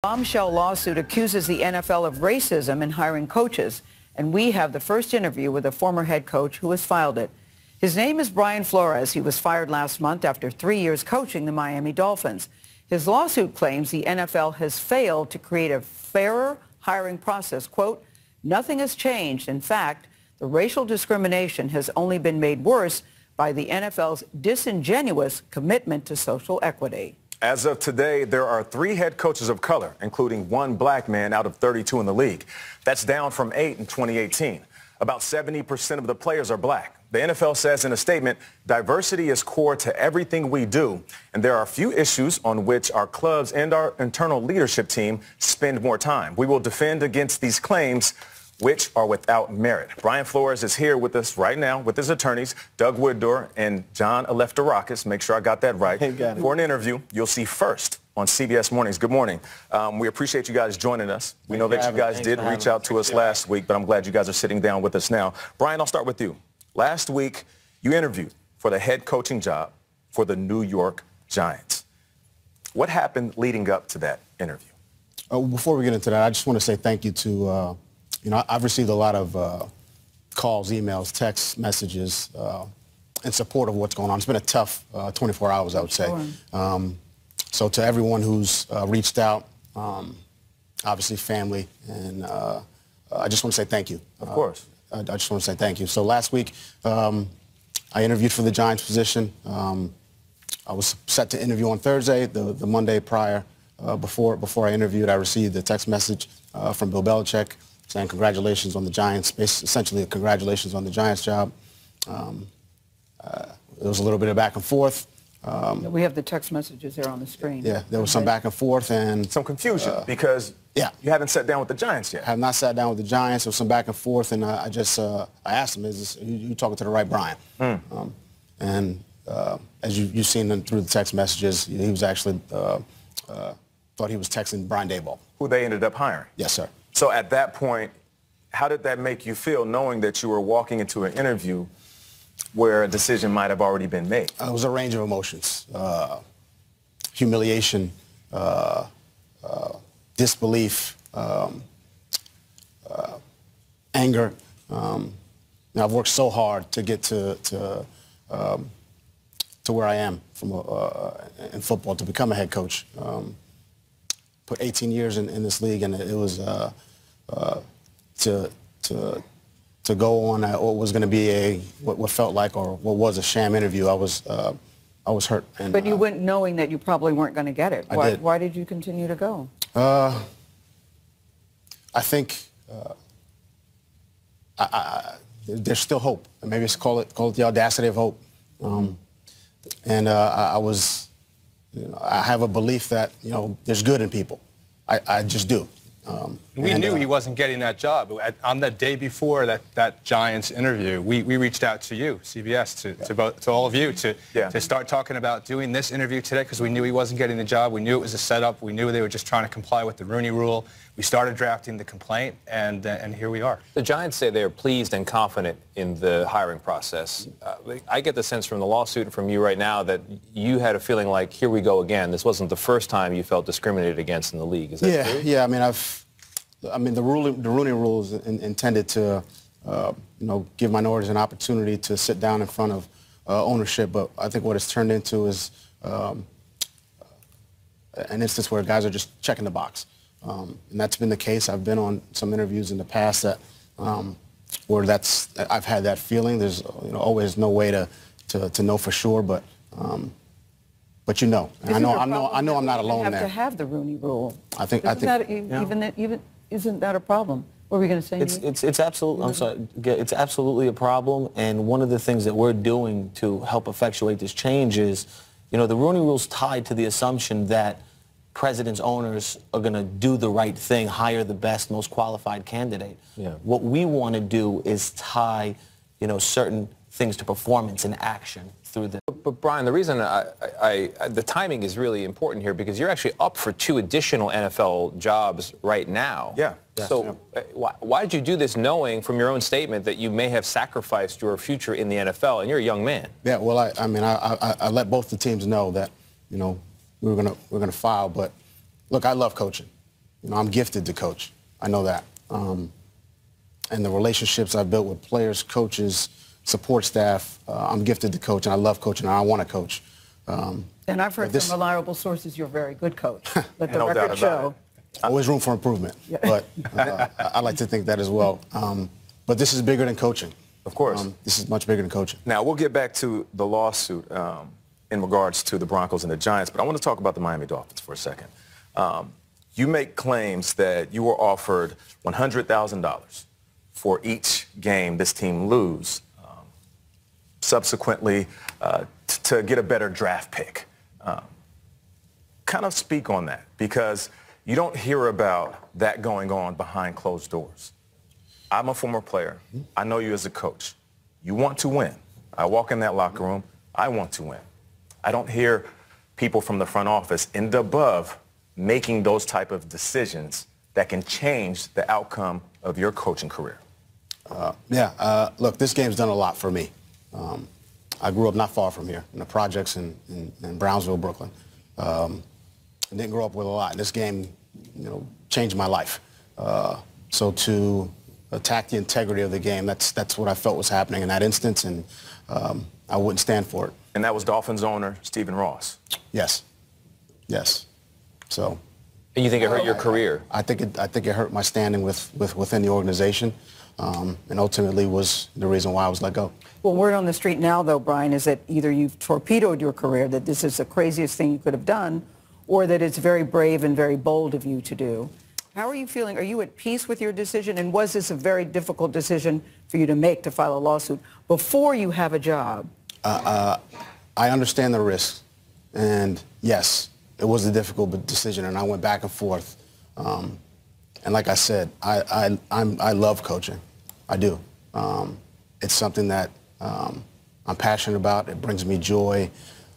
Bombshell lawsuit accuses the NFL of racism in hiring coaches, and we have the first interview with a former head coach who has filed it. His name is Brian Flores. He was fired last month after 3 years coaching the Miami Dolphins. His lawsuit claims the NFL has failed to create a fairer hiring process. Quote, nothing has changed. In fact, the racial discrimination has only been made worse by the NFL's disingenuous commitment to social equity. As of today, there are 3 head coaches of color, including 1 black man out of 32 in the league. That's down from 8 in 2018. About 70% of the players are black. The NFL says in a statement, diversity is core to everything we do, and there are a few issues on which our clubs and our internal leadership team spend more time. We will defend against these claims, which are without merit. Brian Flores is here with us right now with his attorneys, Doug Woodor and John Alefterakis. Make sure I got that right. For an interview you'll see first on CBS Mornings. Good morning. We appreciate you guys joining us. We know that you guys did reach out to us last week, but I'm glad you guys are sitting down with us now. Brian, I'll start with you. Last week, you interviewed for the head coaching job for the New York Giants. What happened leading up to that interview? Before we get into that, I just want to say thank you to I've received a lot of calls, emails, text messages in support of what's going on. It's been a tough 24 hours, I would say. So to everyone who's reached out, obviously family, and I just want to say thank you. Of course. I just want to say thank you. So last week, I interviewed for the Giants position. I was set to interview on Thursday, the Monday prior. Before I interviewed, I received a text message from Bill Belichick saying congratulations on the Giants, essentially congratulations on the Giants job. There was a little bit of back and forth. We have the text messages there on the screen. Yeah, there was some back and forth and some confusion because you haven't sat down with the Giants yet. I have not sat down with the Giants. There was some back and forth, and I asked him, you talking to the right Brian? As you've seen through the text messages, he was actually thought he was texting Brian Daboll, who they ended up hiring. Yes, sir. So at that point, how did that make you feel, knowing that you were walking into an interview where a decision might have already been made? It was a range of emotions. Humiliation, disbelief, anger. I've worked so hard to get to where I am in football, to become a head coach. Put 18 years in this league, and it was to go on what was going to be what felt like, or what was a sham interview. I was hurt. And, but you went knowing that you probably weren't going to get it. I did. Why did you continue to go? I think there's still hope. Maybe it's call it the audacity of hope. I have a belief that there's good in people. I just do. We knew he wasn't getting that job. On the day before that Giants interview, we reached out to you, CBS, to all of you, to start talking about doing this interview today, because we knew he wasn't getting the job. We knew it was a setup. We knew they were just trying to comply with the Rooney Rule. We started drafting the complaint, and here we are. The Giants say they're pleased and confident in the hiring process. I get the sense from the lawsuit and from you right now that you had a feeling like, here we go again. This wasn't the first time you felt discriminated against in the league. Is that true? Yeah. I mean, the Rooney Rule is intended to, give minorities an opportunity to sit down in front of ownership. But I think what it's turned into is an instance where guys are just checking the box. And that's been the case. I've been on some interviews in the past that where I've had that feeling. There's always no way to know for sure, but And I know I'm not alone there. You have to have the Rooney Rule. Isn't that a problem? What were we going to say? It's absolutely. I'm sorry. It's absolutely a problem. And one of the things that we're doing to help effectuate this change is, the Rooney Rule's tied to the assumption that presidents, owners are going to do the right thing, hire the best, most qualified candidate. Yeah. What we want to do is tie, certain things to performance and action through the. But Brian, the reason the timing is really important here, because you're actually up for 2 additional NFL jobs right now. Yeah. So why did you do this, knowing from your own statement that you may have sacrificed your future in the NFL, and you're a young man? Yeah. Well, I let both the teams know that we're gonna file. But look, I love coaching. You know, I'm gifted to coach. I know that. And the relationships I've built with players, coaches, support staff, I'm gifted to coach, and I love coaching, and I want to coach. And I've heard from reliable sources you're a very good coach. Let the No doubt record about show. Always room for improvement, but I like to think that as well. But this is bigger than coaching. Of course. This is much bigger than coaching. Now, we'll get back to the lawsuit in regards to the Broncos and the Giants, but I want to talk about the Miami Dolphins for a second. You make claims that you were offered $100,000 for each game this team lose, subsequently to get a better draft pick. Kind of speak on that, because you don't hear about that going on behind closed doors. I'm a former player. I know you as a coach. You want to win. I walk in that locker room. I want to win. I don't hear people from the front office and above making those type of decisions that can change the outcome of your coaching career. Look, this game's done a lot for me. I grew up not far from here, in the projects in Brownsville, Brooklyn. I didn't grow up with a lot. This game, changed my life. So to attack the integrity of the game, that's what I felt was happening in that instance, and I wouldn't stand for it. And that was Dolphins owner Stephen Ross. Yes. So. And you think it hurt your career? I think it hurt my standing within the organization, and ultimately was the reason why I was let go. Well, word on the street now, though, Brian, is that either you've torpedoed your career, that this is the craziest thing you could have done, or that it's very brave and very bold of you to do. How are you feeling? Are you at peace with your decision? And was this a very difficult decision for you to make, to file a lawsuit before you have a job? I understand the risks. And yes, it was a difficult decision, and I went back and forth. And like I said, I love coaching. I do. It's something that I'm passionate about. It brings me joy.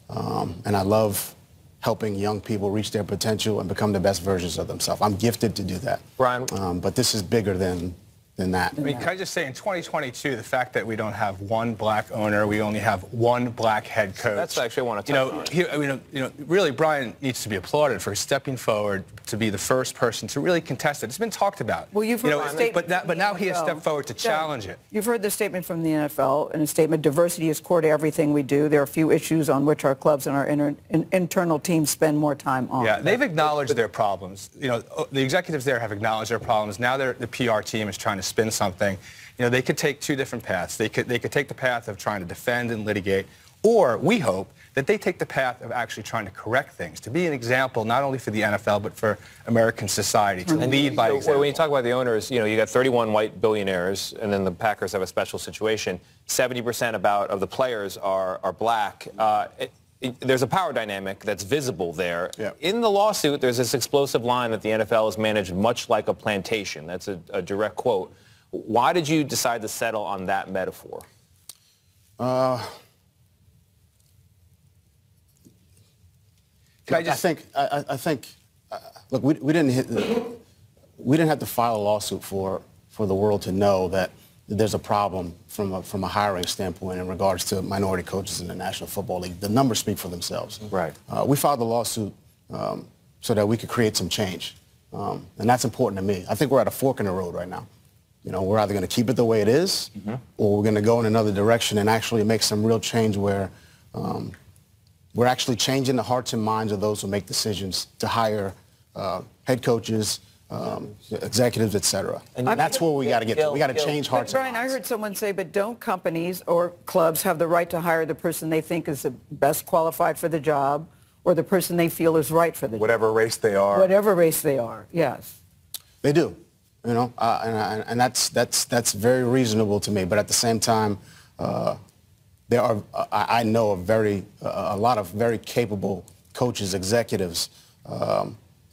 And I love helping young people reach their potential and become the best versions of themselves. I'm gifted to do that. Brian? But this is bigger than that. I mean, can I just say, in 2022, the fact that we don't have one black owner, we only have one black head coach. That's actually I want to touch on. Really, Brian needs to be applauded for stepping forward to be the first person to really contest it. It's been talked about. Well, you've heard the statement, but now he has stepped forward to challenge it. You've heard the statement from the NFL, and a statement: diversity is core to everything we do. There are a few issues on which our clubs and our internal teams spend more time on. Yeah, they've acknowledged their problems. The executives there have acknowledged their problems. Now the PR team is trying to spin something. They could take two different paths. They could take the path of trying to defend and litigate, or we hope that they take the path of actually trying to correct things, to be an example not only for the NFL but for American society, to lead by example. When you talk about the owners, you got 31 white billionaires, and then the Packers have a special situation. 70% of the players are black. There's a power dynamic that's visible there. Yeah. In the lawsuit, there's this explosive line that the NFL is managed much like a plantation. That's a direct quote. Why did you decide to settle on that metaphor? I think. Look, we didn't have to file a lawsuit for the world to know that there's a problem from a hiring standpoint in regards to minority coaches in the National Football League. The numbers speak for themselves. Right. We filed the lawsuit so that we could create some change, and that's important to me. I think we're at a fork in the road right now. We're either going to keep it the way it is, or we're going to go in another direction and actually make some real change where we're actually changing the hearts and minds of those who make decisions to hire head coaches, executives, et cetera. And that's where we got to get to. We got to change hearts and minds. Brian, I heard someone say, but don't companies or clubs have the right to hire the person they think is the best qualified for the job, or the person they feel is right for the job? Whatever race they are. Whatever race they are, yes. They do. And that's very reasonable to me. But at the same time, I know a lot of very capable coaches, executives,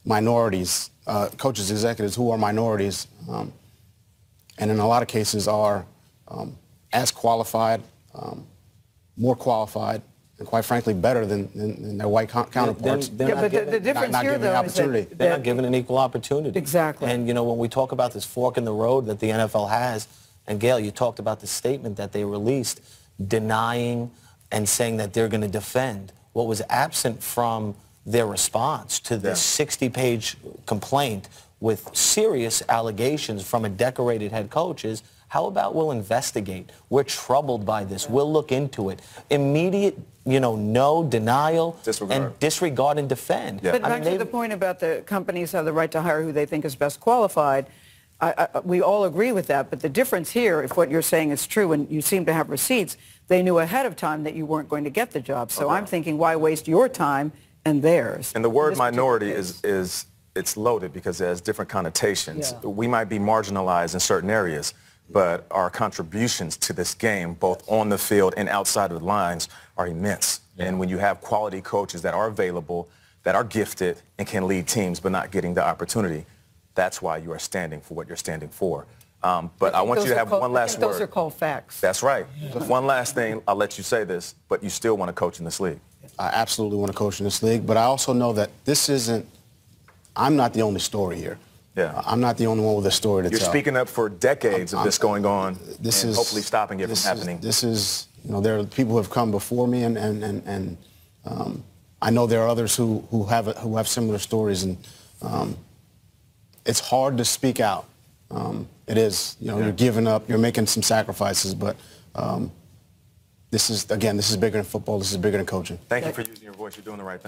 minorities, coaches, executives who are minorities, and in a lot of cases are as qualified, more qualified, and quite frankly better than their white counterparts. But the difference here, though, is that they're not given an equal opportunity. Exactly. And, when we talk about this fork in the road that the NFL has, and Gail, you talked about the statement that they released denying and saying that they're going to defend. What was absent from their response to this 60-page complaint with serious allegations from a decorated head coach is, how about we'll investigate? We're troubled by this. We'll look into it. Immediate, no denial, and disregard and defend. Yeah. But back to the point about the companies have the right to hire who they think is best qualified, we all agree with that. But the difference here, if what you're saying is true and you seem to have receipts, they knew ahead of time that you weren't going to get the job. So I'm thinking, why waste your time and theirs? And the word minority is it's loaded because it has different connotations. Yeah. We might be marginalized in certain areas, but our contributions to this game, both on the field and outside of the lines, are immense. Yeah. And when you have quality coaches that are available, that are gifted and can lead teams but not getting the opportunity, that's why you are standing for what you're standing for. But I want you to have one last word. Those are called facts. That's right. One last thing, I'll let you say this, but you still want to coach in this league. I absolutely want to coach in this league, but I also know that I'm not the only story here. Yeah. I'm not the only one with a story to tell. You're speaking up for decades of this going on and hopefully stopping it from happening. There are people who have come before me, and I know there are others who have similar stories, and it's hard to speak out. It is. You're giving up, you're making some sacrifices, but this is bigger than football. This is bigger than coaching. Thank you for using your voice. You're doing the right thing.